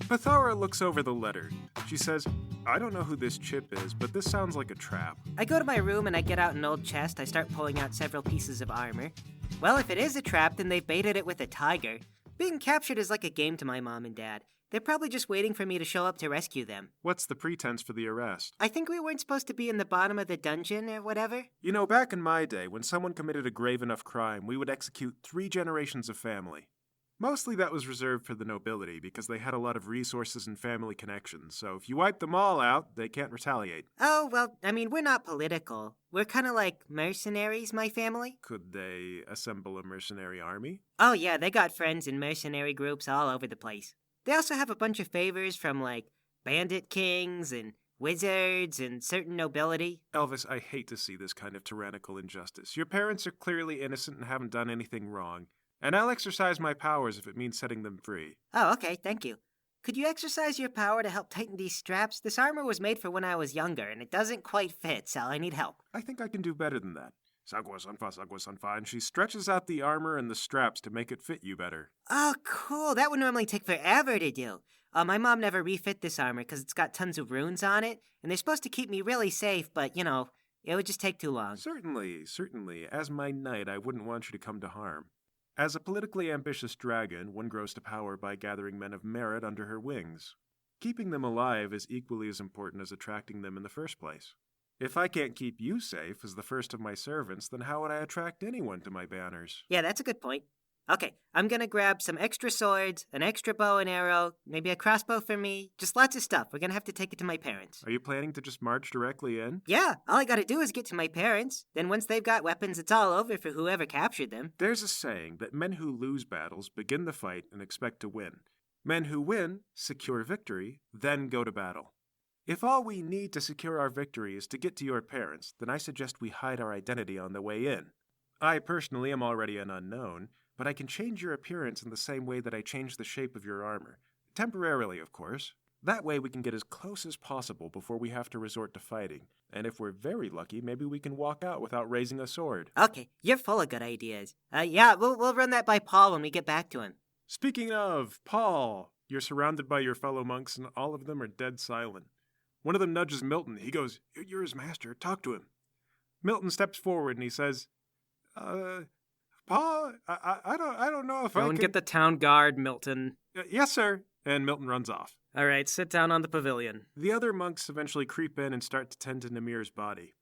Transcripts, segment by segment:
Pithara looks over the letter. She says, I don't know who this chip is, but this sounds like a trap. I go to my room and I get out an old chest. I start pulling out several pieces of armor. Well, if it is a trap, then they've baited it with a tiger. Being captured is like a game to my mom and dad. They're probably just waiting for me to show up to rescue them. What's the pretense for the arrest? I think we weren't supposed to be in the bottom of the dungeon or whatever. You know, back in my day, when someone committed a grave enough crime, we would execute 3 generations of family. Mostly that was reserved for the nobility because they had a lot of resources and family connections, so if you wipe them all out, they can't retaliate. Oh, well, I mean, we're not political. We're kind of like mercenaries, my family. Could they assemble a mercenary army? Oh, yeah, they got friends in mercenary groups all over the place. They also have a bunch of favors from, like, bandit kings and wizards and certain nobility. Elvis, I hate to see this kind of tyrannical injustice. Your parents are clearly innocent and haven't done anything wrong. And I'll exercise my powers if it means setting them free. Oh, okay, thank you. Could you exercise your power to help tighten these straps? This armor was made for when I was younger, and it doesn't quite fit, so I need help. I think I can do better than that. Sagwa Sanfa, and she stretches out the armor and the straps to make it fit you better. Oh, cool. That would normally take forever to do. My mom never refit this armor because it's got tons of runes on it, and they're supposed to keep me really safe, but, you know, it would just take too long. Certainly. As my knight, I wouldn't want you to come to harm. As a politically ambitious dragon, one grows to power by gathering men of merit under her wings. Keeping them alive is equally as important as attracting them in the first place. If I can't keep you safe as the first of my servants, then how would I attract anyone to my banners? Yeah, that's a good point. Okay, I'm gonna grab some extra swords, an extra bow and arrow, maybe a crossbow for me, just lots of stuff. We're gonna have to take it to my parents. Are you planning to just march directly in? Yeah, all I gotta do is get to my parents. Then once they've got weapons, it's all over for whoever captured them. There's a saying that men who lose battles begin the fight and expect to win. Men who win secure victory, then go to battle. If all we need to secure our victory is to get to your parents, then I suggest we hide our identity on the way in. I personally am already an unknown, but I can change your appearance in the same way that I change the shape of your armor. Temporarily, of course. That way we can get as close as possible before we have to resort to fighting. And if we're very lucky, maybe we can walk out without raising a sword. Okay, you're full of good ideas. Yeah, we'll run that by Paul when we get back to him. Speaking of, Paul, you're surrounded by your fellow monks and all of them are dead silent. One of them nudges Milton. He goes, "You're his master. Talk to him." Milton steps forward and he says, Paul, I don't know if Go I and can... get the town guard, Milton. Yes, sir. And Milton runs off. All right, sit down on the pavilion. The other monks eventually creep in and start to tend to Namir's body.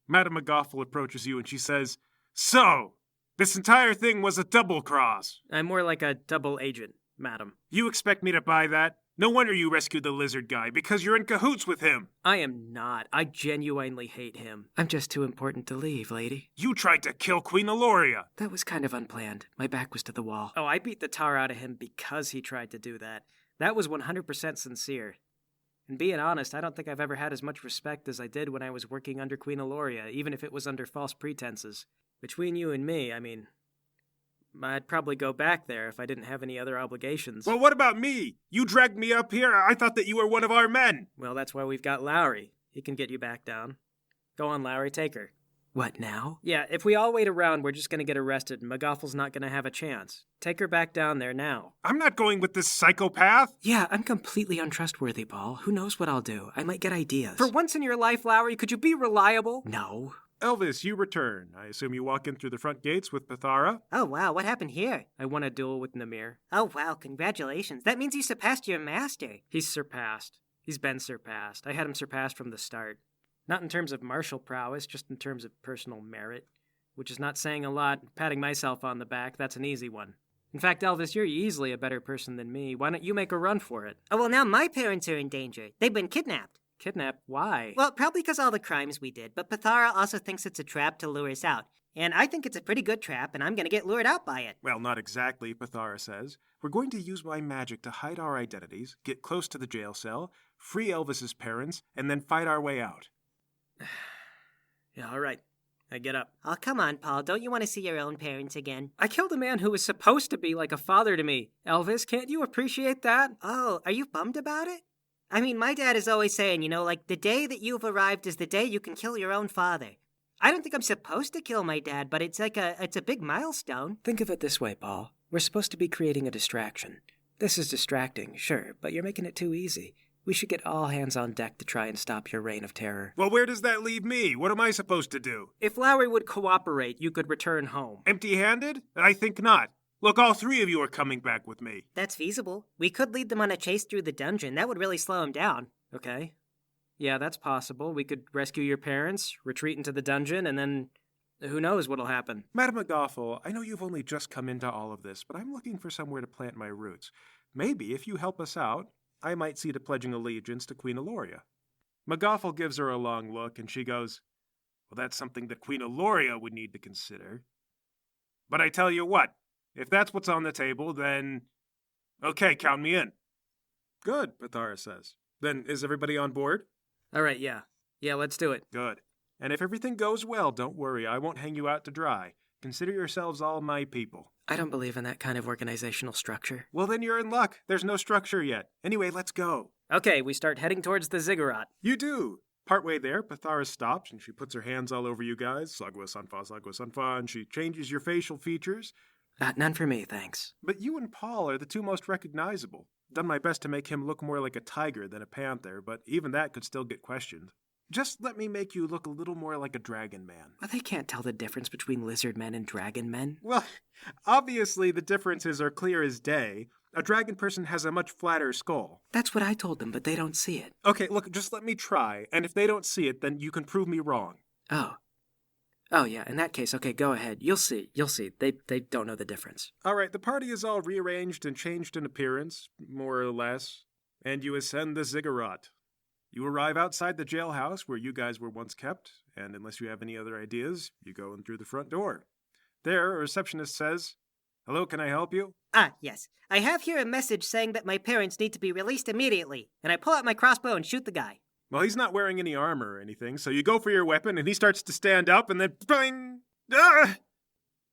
Madame McGoffel approaches you and she says, "So, this entire thing was a double cross." I'm more like a double agent, madam. "You expect me to buy that? No wonder you rescued the lizard guy, because you're in cahoots with him." I am not. I genuinely hate him. I'm just too important to leave, lady. "You tried to kill Queen Aloria." That was kind of unplanned. My back was to the wall. Oh, I beat the tar out of him because he tried to do that. That was 100% sincere. And being honest, I don't think I've ever had as much respect as I did when I was working under Queen Aloria, even if it was under false pretenses. Between you and me, I mean, I'd probably go back there if I didn't have any other obligations. "Well, what about me? You dragged me up here. I thought that you were one of our men." Well, that's why we've got Lowry. He can get you back down. Go on, Lowry, take her. What now? Yeah, if we all wait around, we're just gonna get arrested, and McGoffel's not gonna have a chance. Take her back down there now. "I'm not going with this psychopath." Yeah, I'm completely untrustworthy, Paul. Who knows what I'll do? I might get ideas. For once in your life, Lowry, could you be reliable? No. Elvis, you return. I assume you walk in through the front gates with Pithara? Oh, wow, what happened here? I won a duel with Namir. Oh, wow, congratulations. That means you surpassed your master. He's surpassed. He's been surpassed. I had him surpassed from the start. Not in terms of martial prowess, just in terms of personal merit. Which is not saying a lot. Patting myself on the back, that's an easy one. In fact, Elvis, you're easily a better person than me. Why don't you make a run for it? Oh, well, now my parents are in danger. They've been kidnapped. Kidnapped? Why? Well, probably because all the crimes we did, but Pithara also thinks it's a trap to lure us out. And I think it's a pretty good trap, and I'm gonna get lured out by it. Well, not exactly, Pithara says. We're going to use my magic to hide our identities, get close to the jail cell, free Elvis's parents, and then fight our way out. Yeah, all right. I get up. Oh, come on, Paul. Don't you want to see your own parents again? I killed a man who was supposed to be like a father to me. Elvis, can't you appreciate that? Oh, are you bummed about it? I mean, my dad is always saying, you know, like, the day that you've arrived is the day you can kill your own father. I don't think I'm supposed to kill my dad, but it's a big milestone. Think of it this way, Paul. We're supposed to be creating a distraction. This is distracting, sure, but you're making it too easy. We should get all hands on deck to try and stop your reign of terror. Well, where does that leave me? What am I supposed to do? If Lowry would cooperate, you could return home. Empty-handed? I think not. Look, all three of you are coming back with me. That's feasible. We could lead them on a chase through the dungeon. That would really slow them down. Okay. Yeah, that's possible. We could rescue your parents, retreat into the dungeon, and then who knows what'll happen. Madam McGoffel, I know you've only just come into all of this, but I'm looking for somewhere to plant my roots. Maybe if you help us out, I might see to pledging allegiance to Queen Eloria. McGoffel gives her a long look, and she goes, well, that's something that Queen Eloria would need to consider. But I tell you what, if that's what's on the table, then... Okay, count me in. Good, Pithara says. Then is everybody on board? All right, yeah. Yeah, let's do it. Good. And if everything goes well, don't worry, I won't hang you out to dry. Consider yourselves all my people. I don't believe in that kind of organizational structure. Well, then you're in luck. There's no structure yet. Anyway, let's go. Okay, we start heading towards the ziggurat. You do. Partway there, Pithara stops and she puts her hands all over you guys. Sagwa Sanfa, and she changes your facial features. None for me, thanks. But you and Paul are the two most recognizable. Done my best to make him look more like a tiger than a panther, but even that could still get questioned. Just let me make you look a little more like a dragon man. Well, they can't tell the difference between lizard men and dragon men. Well, obviously the differences are clear as day. A dragon person has a much flatter skull. That's what I told them, but they don't see it. Okay, look, just let me try, and if they don't see it, then you can prove me wrong. Oh, yeah, in that case, okay, go ahead. You'll see. They don't know the difference. All right, the party is all rearranged and changed in appearance, more or less, and you ascend the ziggurat. You arrive outside the jailhouse where you guys were once kept, and unless you have any other ideas, you go in through the front door. There, a receptionist says, "Hello, can I help you?" Yes. I have here a message saying that my parents need to be released immediately, and I pull out my crossbow and shoot the guy. Well, he's not wearing any armor or anything, so you go for your weapon, and he starts to stand up, and then bang! Ah!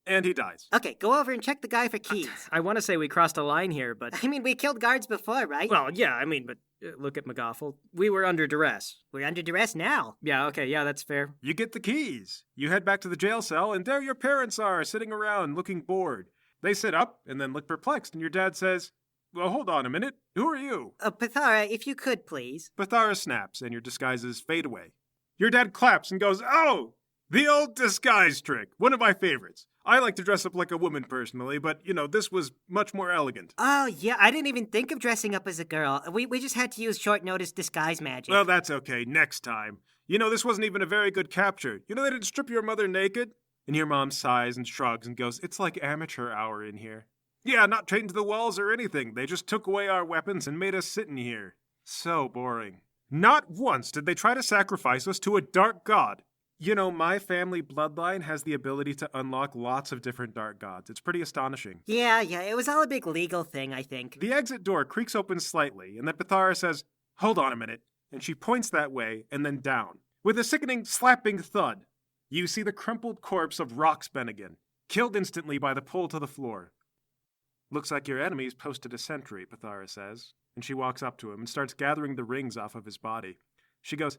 And he dies. Okay, go over and check the guy for keys. I want to say we crossed a line here, but... I mean, we killed guards before, right? Well, yeah, but look at McGoffel. We were under duress. We're under duress now. Yeah, okay, yeah, that's fair. You get the keys. You head back to the jail cell, and there your parents are, sitting around, looking bored. They sit up, and then look perplexed, and your dad says, "Well, hold on a minute. Who are you?" Pithara, if you could, please. Pithara snaps, and your disguises fade away. Your dad claps and goes, "Oh, the old disguise trick. One of my favorites. I like to dress up like a woman personally, but, this was much more elegant." Oh, yeah, I didn't even think of dressing up as a girl. We just had to use short-notice disguise magic. Well, that's okay. Next time. This wasn't even a very good capture. They didn't strip your mother naked? And your mom sighs and shrugs and goes, "It's like amateur hour in here." "Yeah, not chained to the walls or anything. They just took away our weapons and made us sit in here." So boring. Not once did they try to sacrifice us to a dark god. My family bloodline has the ability to unlock lots of different dark gods. It's pretty astonishing. Yeah, it was all a big legal thing, I think. The exit door creaks open slightly, and then Pithara says, "Hold on a minute," and she points that way and then down. With a sickening, slapping thud, you see the crumpled corpse of Rox Bennigan, killed instantly by the pull to the floor. "Looks like your enemy's posted a sentry," Pithara says, and she walks up to him and starts gathering the rings off of his body. She goes,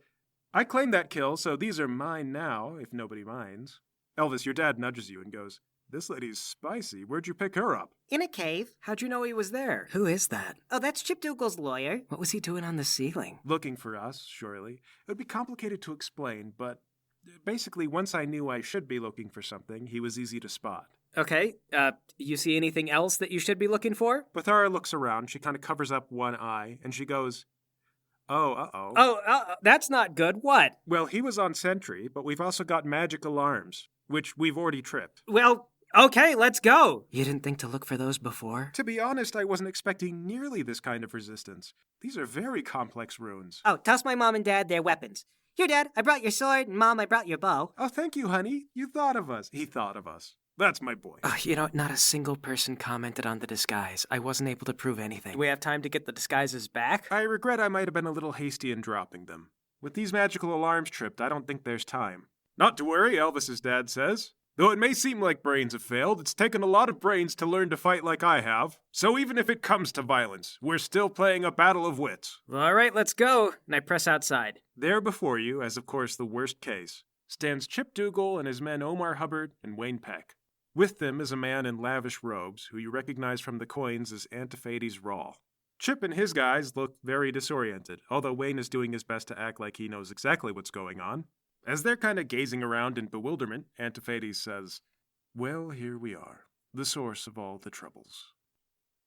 "I claimed that kill, so these are mine now, if nobody minds." Elvis, your dad nudges you and goes, "This lady's spicy. Where'd you pick her up?" In a cave. How'd you know he was there? Who is that? Oh, that's Chip Dougal's lawyer. What was he doing on the ceiling? Looking for us, surely. It would be complicated to explain, but basically, once I knew I should be looking for something, he was easy to spot. Okay, you see anything else that you should be looking for? Pithara looks around, she kind of covers up one eye, and she goes, "Oh, that's not good. What? Well, he was on sentry, but we've also got magic alarms, which we've already tripped." Well, okay, let's go. You didn't think to look for those before? To be honest, I wasn't expecting nearly this kind of resistance. These are very complex runes. Oh, toss my mom and dad their weapons. Here, Dad, I brought your sword, and Mom, I brought your bow. Oh, thank you, honey. You thought of us. He thought of us. That's my boy. Not a single person commented on the disguise. I wasn't able to prove anything. Do we have time to get the disguises back? I regret I might have been a little hasty in dropping them. With these magical alarms tripped, I don't think there's time. "Not to worry," Elvis's dad says. "Though it may seem like brains have failed, it's taken a lot of brains to learn to fight like I have. So even if it comes to violence, we're still playing a battle of wits." All right, let's go. And I press outside. There before you, as of course the worst case, stands Chip Dougal and his men Omar Hubbard and Wayne Peck. With them is a man in lavish robes, who you recognize from the coins as Antiphates Rawl. Chip and his guys look very disoriented, although Wayne is doing his best to act like he knows exactly what's going on. As they're kind of gazing around in bewilderment, Antiphates says, "Well, here we are, the source of all the troubles."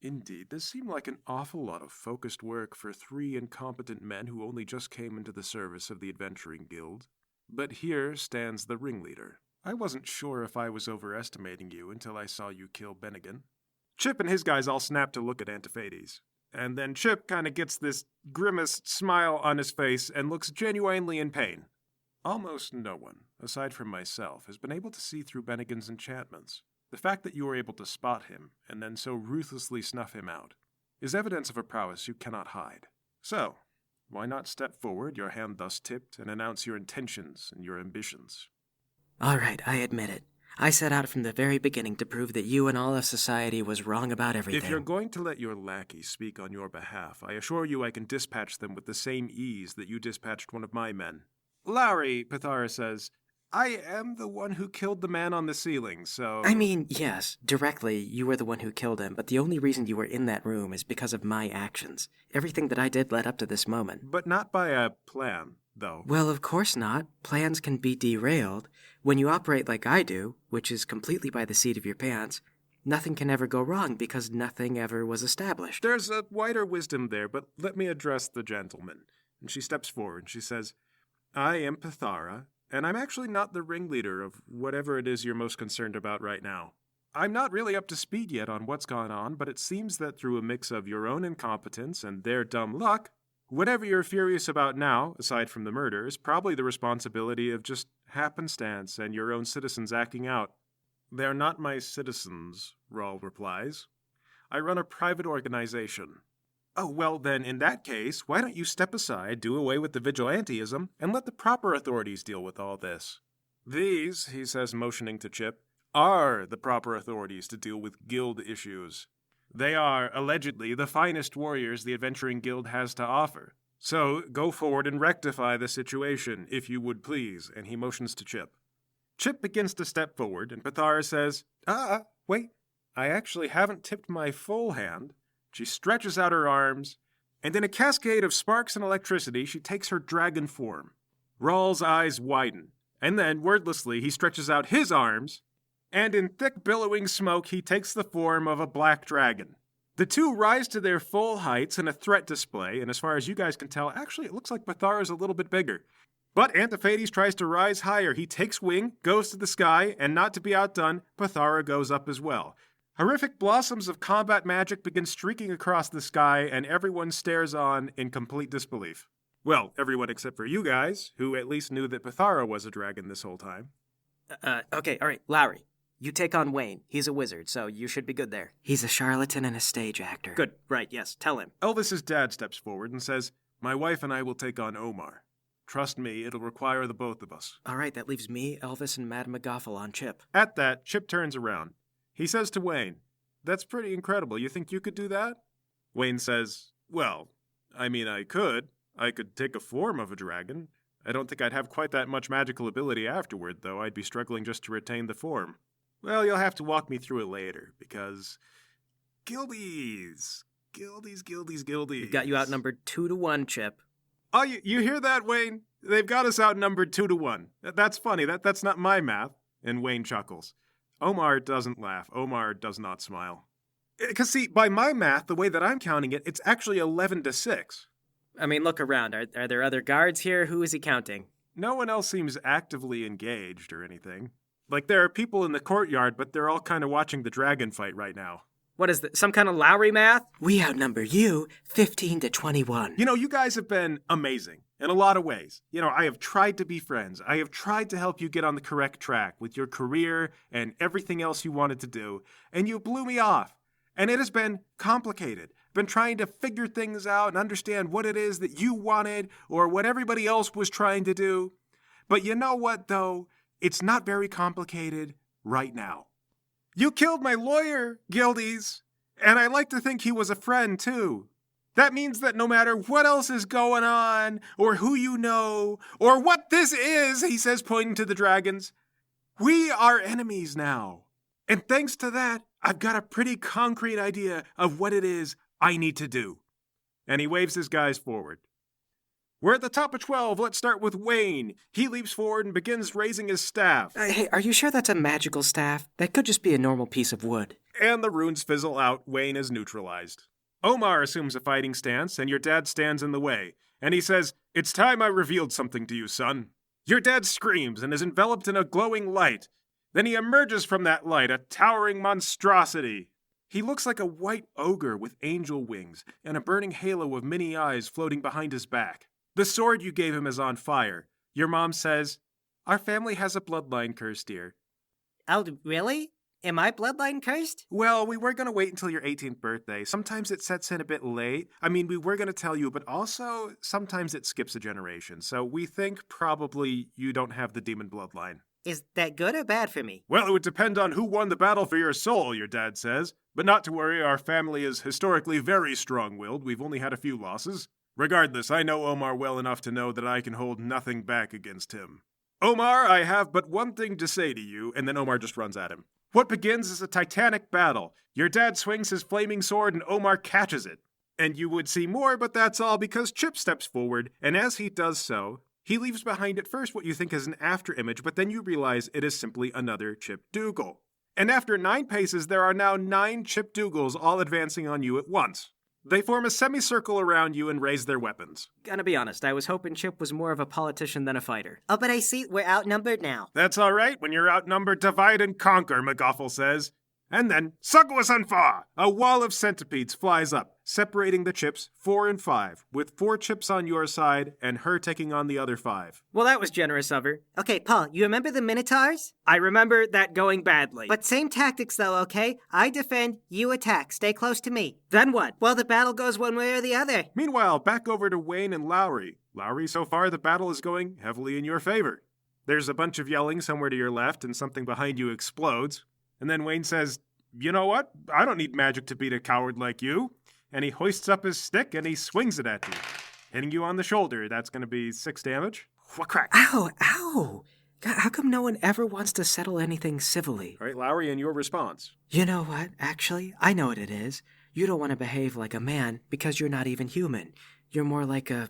Indeed, this seemed like an awful lot of focused work for 3 incompetent men who only just came into the service of the Adventuring Guild. But here stands the ringleader. I wasn't sure if I was overestimating you until I saw you kill Bennigan. Chip and his guys all snap to look at Antiphates. And then Chip kind of gets this grimaced smile on his face and looks genuinely in pain. Almost no one, aside from myself, has been able to see through Bennigan's enchantments. The fact that you were able to spot him, and then so ruthlessly snuff him out, is evidence of a prowess you cannot hide. So, why not step forward, your hand thus tipped, and announce your intentions and your ambitions? All right, I admit it. I set out from the very beginning to prove that you and all of society was wrong about everything. If you're going to let your lackeys speak on your behalf, I assure you I can dispatch them with the same ease that you dispatched one of my men. Lowry, Pithara says, I am the one who killed the man on the ceiling, so... I mean, yes, directly, you were the one who killed him, but the only reason you were in that room is because of my actions. Everything that I did led up to this moment. But not by a plan, though. Well, of course not. Plans can be derailed. When you operate like I do, which is completely by the seat of your pants, nothing can ever go wrong because nothing ever was established. There's a wider wisdom there, but let me address the gentleman. And she steps forward and she says, I am Pithara, and I'm actually not the ringleader of whatever it is you're most concerned about right now. I'm not really up to speed yet on what's gone on, but it seems that through a mix of your own incompetence and their dumb luck, whatever you're furious about now, aside from the murder, is probably the responsibility of just happenstance and your own citizens acting out. They're not my citizens, Rawl replies. I run a private organization. Oh, well then, in that case, why don't you step aside, do away with the vigilantism, and let the proper authorities deal with all this? These, he says, motioning to Chip, are the proper authorities to deal with guild issues. They are, allegedly, the finest warriors the Adventuring Guild has to offer. So, go forward and rectify the situation, if you would please, and he motions to Chip. Chip begins to step forward, and Pithara says, wait, I actually haven't tipped my full hand. She stretches out her arms, and in a cascade of sparks and electricity, she takes her dragon form. Rawl's eyes widen, and then, wordlessly, he stretches out his arms, and in thick billowing smoke, he takes the form of a black dragon. The two rise to their full heights in a threat display, and as far as you guys can tell, actually it looks like Pithara's a little bit bigger. But Antiphates tries to rise higher. He takes wing, goes to the sky, and not to be outdone, Pithara goes up as well. Horrific blossoms of combat magic begin streaking across the sky, and everyone stares on in complete disbelief. Well, everyone except for you guys, who at least knew that Pithara was a dragon this whole time. Okay, all right, Lowry. You take on Wayne. He's a wizard, so you should be good there. He's a charlatan and a stage actor. Good, right, yes, tell him. Elvis's dad steps forward and says, My wife and I will take on Omar. Trust me, it'll require the both of us. All right, that leaves me, Elvis, and Madame McGoffel on Chip. At that, Chip turns around. He says to Wayne, That's pretty incredible. You think you could do that? Wayne says, Well, I mean, I could. I could take a form of a dragon. I don't think I'd have quite that much magical ability afterward, though. I'd be struggling just to retain the form. Well, you'll have to walk me through it later, because... Guildies! We've got you outnumbered 2-1, Chip. Oh, you hear that, Wayne? They've got us outnumbered 2-1. That's funny. That's not my math. And Wayne chuckles. Omar doesn't laugh. Omar does not smile. Because, see, by my math, the way that I'm counting it, it's actually 11-6. I mean, look around. Are there other guards here? Who is he counting? No one else seems actively engaged or anything. Like, there are people in the courtyard, but they're all kind of watching the dragon fight right now. What is this, some kind of Lowry math? We outnumber you 15-21. You know, you guys have been amazing in a lot of ways. You know, I have tried to be friends. I have tried to help you get on the correct track with your career and everything else you wanted to do, and you blew me off. And it has been complicated. I've been trying to figure things out and understand what it is that you wanted or what everybody else was trying to do. But you know what, though? It's not very complicated right now. You killed my lawyer, Guildies, and I like to think he was a friend, too. That means that no matter what else is going on, or who you know, or what this is, he says, pointing to the dragons, we are enemies now. And thanks to that, I've got a pretty concrete idea of what it is I need to do. And he waves his guys forward. We're at the top of 12. Let's start with Wayne. He leaps forward and begins raising his staff. Hey, are you sure that's a magical staff? That could just be a normal piece of wood. And the runes fizzle out. Wayne is neutralized. Omar assumes a fighting stance, and your dad stands in the way. And he says, "It's time I revealed something to you, son." Your dad screams and is enveloped in a glowing light. Then he emerges from that light, a towering monstrosity. He looks like a white ogre with angel wings and a burning halo of many eyes floating behind his back. The sword you gave him is on fire. Your mom says, "Our family has a bloodline curse, dear." Oh, really? Am I bloodline cursed? Well, we were going to wait until your 18th birthday. Sometimes it sets in a bit late. I mean, we were going to tell you, but also sometimes it skips a generation. So we think probably you don't have the demon bloodline. Is that good or bad for me? Well, it would depend on who won the battle for your soul, your dad says. But not to worry, our family is historically very strong-willed. We've only had a few losses. Regardless, I know Omar well enough to know that I can hold nothing back against him. Omar, I have but one thing to say to you, and then Omar just runs at him. What begins is a titanic battle. Your dad swings his flaming sword and Omar catches it. And you would see more, but that's all because Chip steps forward, and as he does so, he leaves behind at first what you think is an afterimage, but then you realize it is simply another Chip Dougal. And after 9 paces, there are now 9 Chip Dougals all advancing on you at once. They form a semicircle around you and raise their weapons. Gotta be honest, I was hoping Chip was more of a politician than a fighter. Oh, but I see we're outnumbered now. That's all right. When you're outnumbered, divide and conquer, McGoffel says. And then, Sagwasanfa! A wall of centipedes flies up, separating the Chips 4 and 5, with 4 Chips on your side and her taking on the other 5. Well, that was generous of her. Okay, Paul, you remember the Minotaurs? I remember that going badly. But same tactics though, okay? I defend, you attack. Stay close to me. Then what? Well, the battle goes one way or the other. Meanwhile, back over to Wayne and Lowry. Lowry, so far the battle is going heavily in your favor. There's a bunch of yelling somewhere to your left and something behind you explodes. And then Wayne says, "You know what? I don't need magic to beat a coward like you." And he hoists up his stick and he swings it at you, hitting you on the shoulder. That's going to be 6 damage. Whack. Ow, ow! God, how come no one ever wants to settle anything civilly? All right, Lowry, and your response. You know what? Actually, I know what it is. You don't want to behave like a man because you're not even human. You're more like a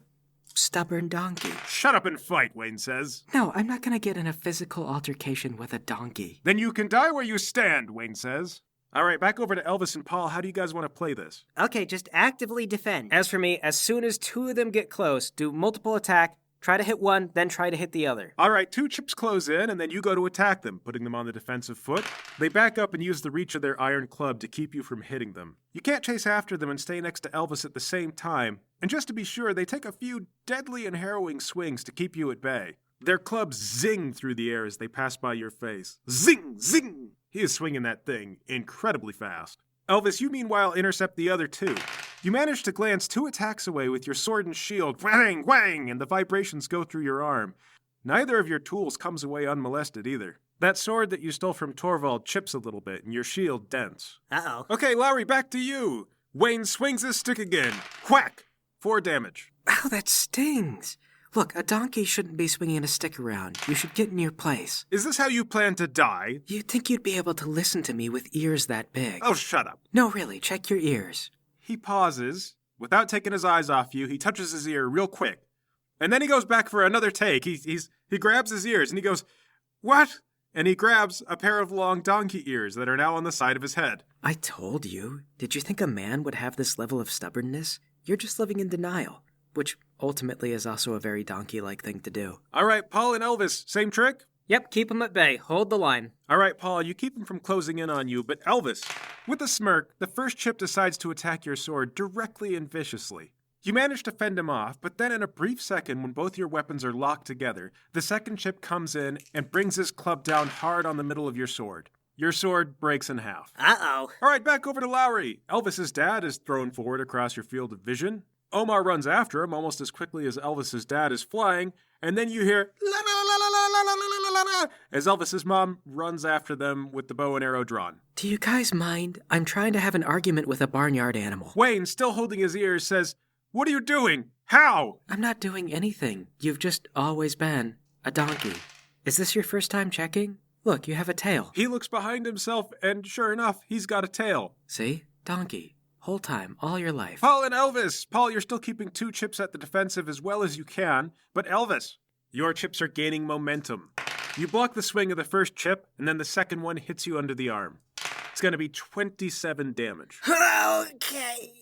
stubborn donkey. Shut up and fight, Wayne says. No, I'm not going to get in a physical altercation with a donkey. Then you can die where you stand, Wayne says. All right, back over to Elvis and Paul. How do you guys want to play this? Okay, just actively defend. As for me, as soon as 2 of them get close, do multiple attack, try to hit one, then try to hit the other. All right, 2 Chips close in, and then you go to attack them, putting them on the defensive foot. They back up and use the reach of their iron club to keep you from hitting them. You can't chase after them and stay next to Elvis at the same time, and just to be sure, they take a few deadly and harrowing swings to keep you at bay. Their clubs zing through the air as they pass by your face. Zing! Zing! He is swinging that thing incredibly fast. Elvis, you meanwhile intercept the other 2. You manage to glance 2 attacks away with your sword and shield, whang, whang, and the vibrations go through your arm. Neither of your tools comes away unmolested either. That sword that you stole from Torvald chips a little bit, and your shield dents. Uh-oh. Okay, Lowry, back to you. Wayne swings his stick again. Whack! 4 damage. Ow, that stings. Look, a donkey shouldn't be swinging a stick around. You should get in your place. Is this how you plan to die? You'd think you'd be able to listen to me with ears that big. Oh, shut up. No, really, check your ears. He pauses. Without taking his eyes off you, he touches his ear real quick. And then he goes back for another take. He grabs his ears and he goes, "What?" And he grabs a pair of long donkey ears that are now on the side of his head. I told you. Did you think a man would have this level of stubbornness? You're just living in denial, which ultimately is also a very donkey-like thing to do. All right, Paul and Elvis, same trick? Yep, keep him at bay. Hold the line. All right, Paul, you keep him from closing in on you, but Elvis, with a smirk, the first chip decides to attack your sword directly and viciously. You manage to fend him off, but then in a brief second, when both your weapons are locked together, the second chip comes in and brings his club down hard on the middle of your sword. Your sword breaks in half. Uh-oh. All right, back over to Lowry. Elvis's dad is thrown forward across your field of vision. Omar runs after him almost as quickly as Elvis's dad is flying, and then you hear la la la la la la la la la as Elvis's mom runs after them with the bow and arrow drawn. Do you guys mind? I'm trying to have an argument with a barnyard animal. Wayne, still holding his ears, says, "What are you doing? How?" I'm not doing anything. You've just always been a donkey. Is this your first time checking? Look, you have a tail. He looks behind himself, and sure enough, he's got a tail. See? Donkey. Whole time, all your life. Paul and Elvis! Paul, you're still keeping 2 chips at the defensive as well as you can, but Elvis, your chips are gaining momentum. You block the swing of the first chip, and then the second one hits you under the arm. It's going to be 27 damage. Okay.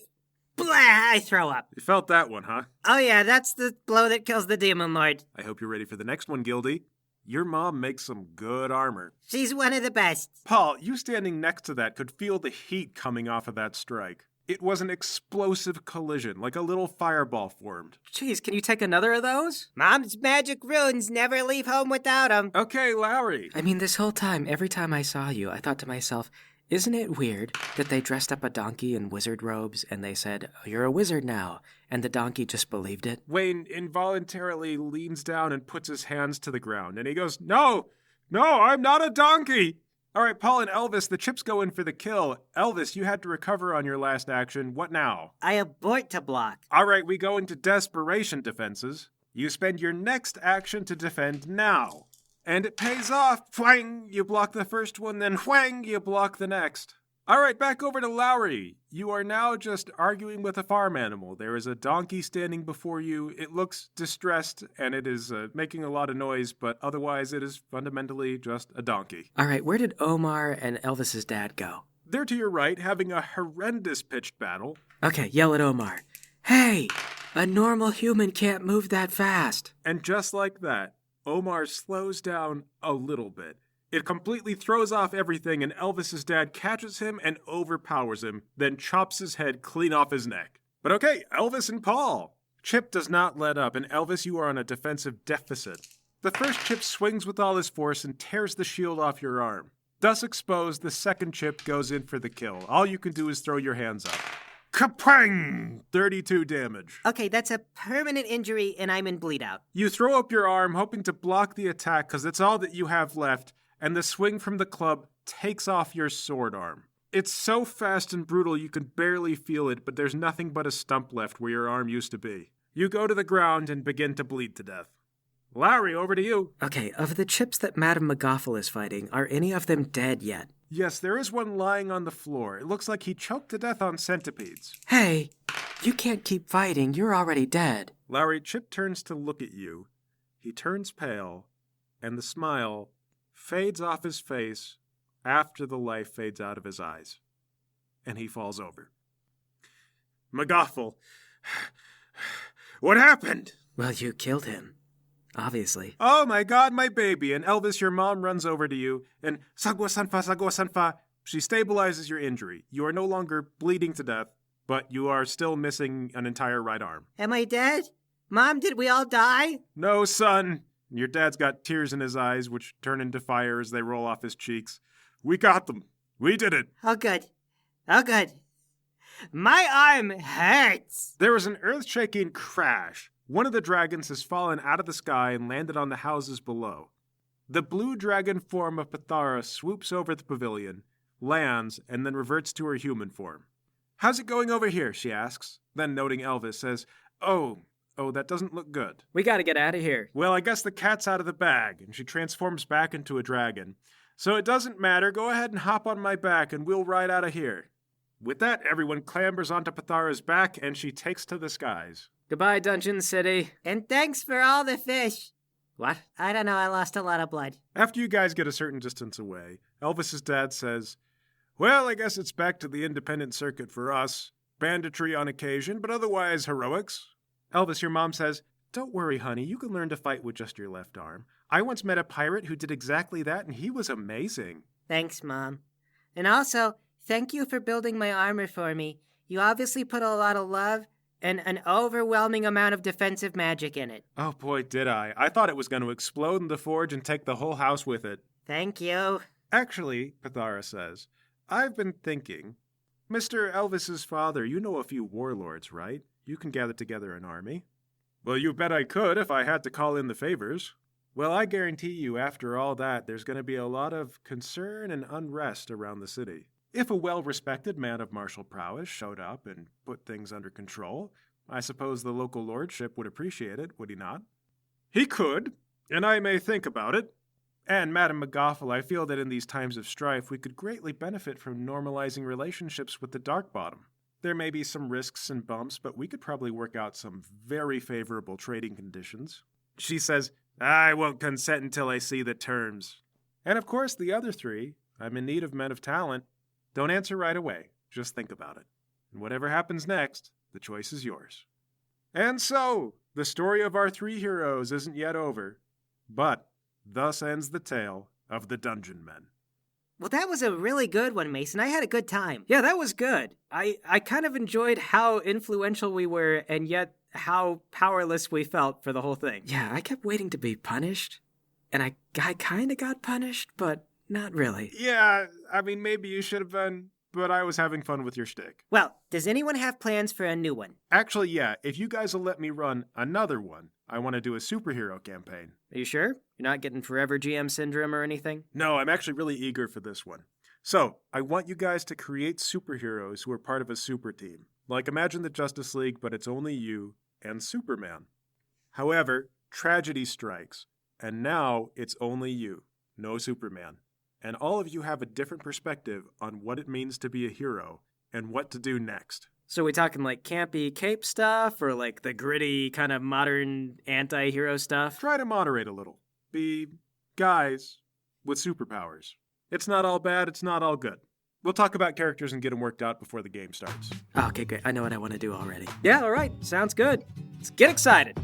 Blah, I throw up. You felt that one, huh? Oh yeah, that's the blow that kills the demon lord. I hope you're ready for the next one, Gildy. Your mom makes some good armor. She's one of the best. Paul, you standing next to that could feel the heat coming off of that strike. It was an explosive collision, like a little fireball formed. Jeez, can you take another of those? Mom's magic runes never leave home without them. Okay, Lowry. I mean, this whole time, every time I saw you, I thought to myself, isn't it weird that they dressed up a donkey in wizard robes and they said, oh, you're a wizard now, and the donkey just believed it? Wayne involuntarily leans down and puts his hands to the ground, and he goes, No, I'm not a donkey. All right, Paul and Elvis, the chips go in for the kill. Elvis, you had to recover on your last action. What now? I abort to block. All right, we go into desperation defenses. You spend your next action to defend now. And it pays off. Whang, you block the first one, then whang, you block the next. All right, back over to Lowry. You are now just arguing with a farm animal. There is a donkey standing before you. It looks distressed, and it is making a lot of noise, but otherwise it is fundamentally just a donkey. All right, where did Omar and Elvis's dad go? They're to your right, having a horrendous pitched battle. Okay, yell at Omar. Hey, a normal human can't move that fast. And just like that, Omar slows down a little bit. It completely throws off everything, and Elvis's dad catches him and overpowers him, then chops his head clean off his neck. But okay, Elvis and Paul. Chip does not let up, and Elvis, you are on a defensive deficit. The first chip swings with all his force and tears the shield off your arm. Thus exposed, the second chip goes in for the kill. All you can do is throw your hands up. Kapang! 32 damage. Okay, that's a permanent injury, and I'm in bleed out. You throw up your arm, hoping to block the attack because it's all that you have left, and the swing from the club takes off your sword arm. It's so fast and brutal you can barely feel it, but there's nothing but a stump left where your arm used to be. You go to the ground and begin to bleed to death. Lowry, over to you. Okay, of the chips that Madame McGoffel is fighting, are any of them dead yet? Yes, there is one lying on the floor. It looks like he choked to death on centipedes. Hey, you can't keep fighting. You're already dead. Lowry, Chip turns to look at you. He turns pale, and the smile fades off his face after the life fades out of his eyes. And he falls over. McGoffel, what happened? Well, you killed him. Obviously. Oh my God, my baby. And Elvis, your mom runs over to you, and Sagwa-sanfa. She stabilizes your injury. You are no longer bleeding to death, but you are still missing an entire right arm. Am I dead? Mom, did we all die? No, son. Your dad's got tears in his eyes, which turn into fire as they roll off his cheeks. We got them. We did it. Oh, good. Oh, good. My arm hurts. There was an earth-shaking crash. One of the dragons has fallen out of the sky and landed on the houses below. The blue dragon form of Pathara swoops over the pavilion, lands, and then reverts to her human form. How's it going over here, she asks. Then, noting Elvis, says, Oh, that doesn't look good. We gotta get out of here. Well, I guess the cat's out of the bag, and she transforms back into a dragon. So it doesn't matter. Go ahead and hop on my back, and we'll ride out of here. With that, everyone clambers onto Pathara's back, and she takes to the skies. Goodbye, Dungeon City. And thanks for all the fish. What? I don't know, I lost a lot of blood. After you guys get a certain distance away, Elvis's dad says, Well, I guess it's back to the independent circuit for us. Banditry on occasion, but otherwise heroics. Elvis, your mom says, Don't worry, honey, you can learn to fight with just your left arm. I once met a pirate who did exactly that, and he was amazing. Thanks, Mom. And also, thank you for building my armor for me. You obviously put a lot of love and an overwhelming amount of defensive magic in it. Oh boy, did I. I thought it was going to explode in the forge and take the whole house with it. Thank you. Actually, Pathara says, I've been thinking. Mr. Elvis's father, you know a few warlords, right? You can gather together an army. Well, you bet I could if I had to call in the favors. Well, I guarantee you, after all that, there's going to be a lot of concern and unrest around the city. If a well-respected man of martial prowess showed up and put things under control, I suppose the local lordship would appreciate it, would he not? He could, and I may think about it. And, Madam McGoffel, I feel that in these times of strife, we could greatly benefit from normalizing relationships with the Dark Bottom. There may be some risks and bumps, but we could probably work out some very favorable trading conditions. She says, I won't consent until I see the terms. And of course, the other three, I'm in need of men of talent. Don't answer right away. Just think about it. And whatever happens next, the choice is yours. And so, the story of our three heroes isn't yet over, but thus ends the tale of the Dungeon Men. Well, that was a really good one, Mason. I had a good time. Yeah, that was good. I kind of enjoyed how influential we were and yet how powerless we felt for the whole thing. Yeah, I kept waiting to be punished. And I kind of got punished, but not really. Yeah, I mean, maybe you should have been, but I was having fun with your shtick. Well, does anyone have plans for a new one? Actually, yeah, if you guys will let me run another one, I want to do a superhero campaign. Are you sure? You're not getting forever GM syndrome or anything? No, I'm actually really eager for this one. So, I want you guys to create superheroes who are part of a super team. Like, imagine the Justice League, but it's only you and Superman. However, tragedy strikes, and now it's only you, no Superman. And all of you have a different perspective on what it means to be a hero and what to do next. So we talking like campy cape stuff or like the gritty kind of modern anti-hero stuff? Try to moderate a little. Be guys with superpowers. It's not all bad, it's not all good. We'll talk about characters and get them worked out before the game starts. Okay, great. I know what I want to do already. Yeah, all right. Sounds good. Let's get excited.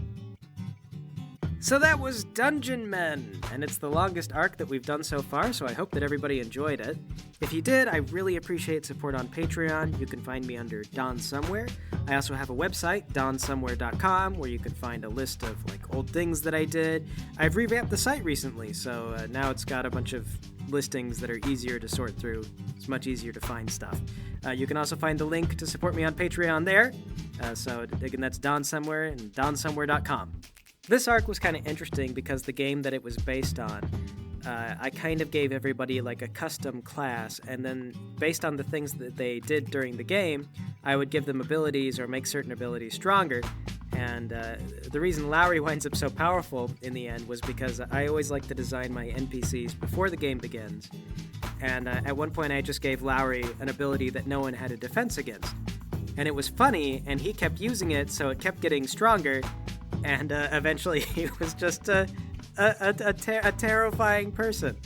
So that was Dungeon Men, and it's the longest arc that we've done so far, so I hope that everybody enjoyed it. If you did, I really appreciate support on Patreon. You can find me under Don Somewhere. I also have a website, donsomewhere.com, where you can find a list of like old things that I did. I've revamped the site recently, so now it's got a bunch of listings that are easier to sort through. It's much easier to find stuff. You can also find the link to support me on Patreon there. So again, that's Don Somewhere and donsomewhere.com. This arc was kind of interesting because the game that it was based on, I kind of gave everybody like a custom class, and then based on the things that they did during the game, I would give them abilities or make certain abilities stronger. And the reason Lowry winds up so powerful in the end was because I always like to design my NPCs before the game begins. And at one point I just gave Lowry an ability that no one had a defense against. And it was funny, and he kept using it, so it kept getting stronger. And eventually he was just a terrifying person.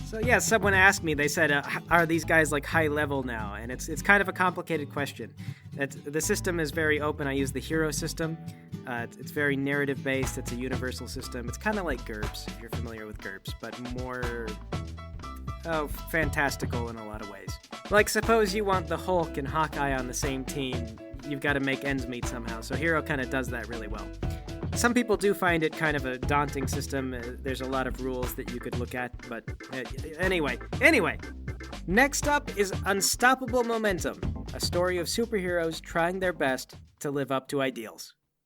So yeah, someone asked me, they said, are these guys like high level now? And it's kind of a complicated question. The system is very open. I use the hero system. It's very narrative based. It's a universal system. It's kind of like GURPS, if you're familiar with GURPS, but more fantastical in a lot of ways. Like suppose you want the Hulk and Hawkeye on the same team. You've got to make ends meet somehow. So Hero kind of does that really well. Some people do find it kind of a daunting system. There's a lot of rules that you could look at, but anyway. Next up is Unstoppable Momentum, a story of superheroes trying their best to live up to ideals.